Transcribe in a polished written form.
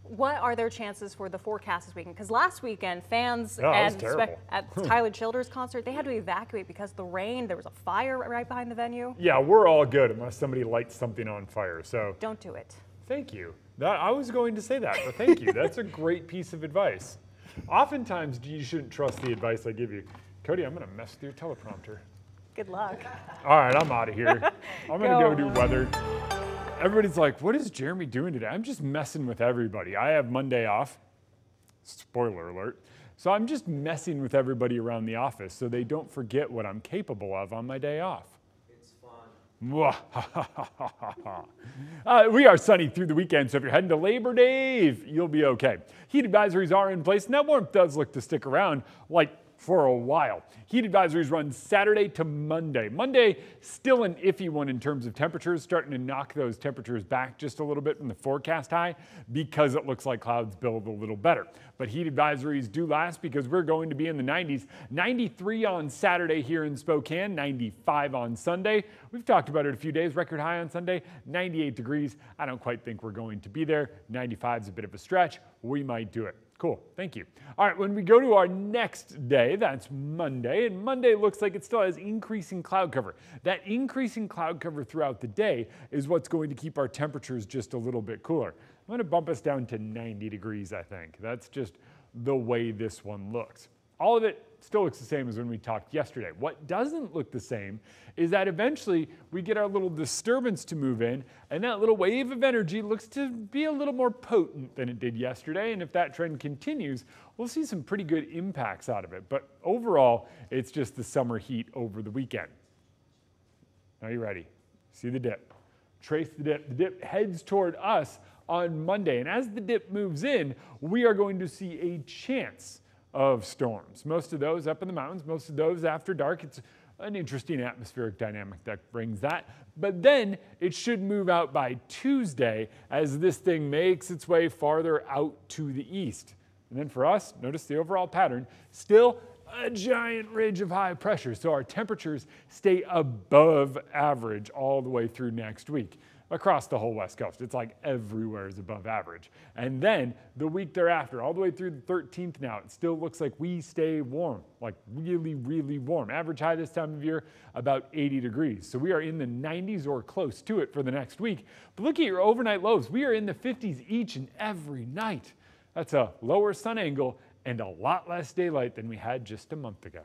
What are their chances for the forecast this weekend? Because last weekend, fans at Tyler Childers' concert, they had to evacuate because of the rain. There was a fire right behind the venue. Yeah, we're all good unless somebody lights something on fire. So don't do it. Thank you. I was going to say that, but thank you. That's a great piece of advice. Oftentimes, you shouldn't trust the advice I give you. Cody, I'm going to mess with your teleprompter. Good luck. All right, I'm out of here. I'm going to go do weather. Everybody's like, what is Jeremy doing today? I'm just messing with everybody. I have Monday off. Spoiler alert. So I'm just messing with everybody around the office so they don't forget what I'm capable of on my day off. It's fun. We are sunny through the weekend, so if you're heading to Labor Day, you'll be okay. Heat advisories are in place, and that warmth does look to stick around like for a while. Heat advisories run Saturday to Monday. Monday, still an iffy one in terms of temperatures, starting to knock those temperatures back just a little bit from the forecast high because it looks like clouds build a little better. But heat advisories do last because we're going to be in the 90s. 93 on Saturday here in Spokane, 95 on Sunday. We've talked about it a few days. Record high on Sunday, 98 degrees. I don't quite think we're going to be there. 95 is a bit of a stretch. We might do it. Cool, thank you. All right, when we go to our next day, that's Monday, and Monday looks like it still has increasing cloud cover. That increasing cloud cover throughout the day is what's going to keep our temperatures just a little bit cooler. I'm going to bump us down to 90 degrees, I think. That's just the way this one looks. All of it still looks the same as when we talked yesterday. What doesn't look the same is that eventually we get our little disturbance to move in, and that little wave of energy looks to be a little more potent than it did yesterday. And if that trend continues, we'll see some pretty good impacts out of it. But overall, it's just the summer heat over the weekend. Are you ready? See the dip. Trace the dip. The dip heads toward us on Monday. And as the dip moves in, we are going to see a chance of storms. Most of those up in the mountains, most of those after dark. It's an interesting atmospheric dynamic that brings that. But then it should move out by Tuesday as this thing makes its way farther out to the east. And then for us, notice the overall pattern, still a giant ridge of high pressure. So our temperatures stay above average all the way through next week. Across the whole West Coast. It's like everywhere is above average. And then the week thereafter, all the way through the 13th now, it still looks like we stay warm, like really, really warm. Average high this time of year, about 80 degrees. So we are in the 90s or close to it for the next week. But look at your overnight lows. We are in the 50s each and every night. That's a lower sun angle and a lot less daylight than we had just a month ago.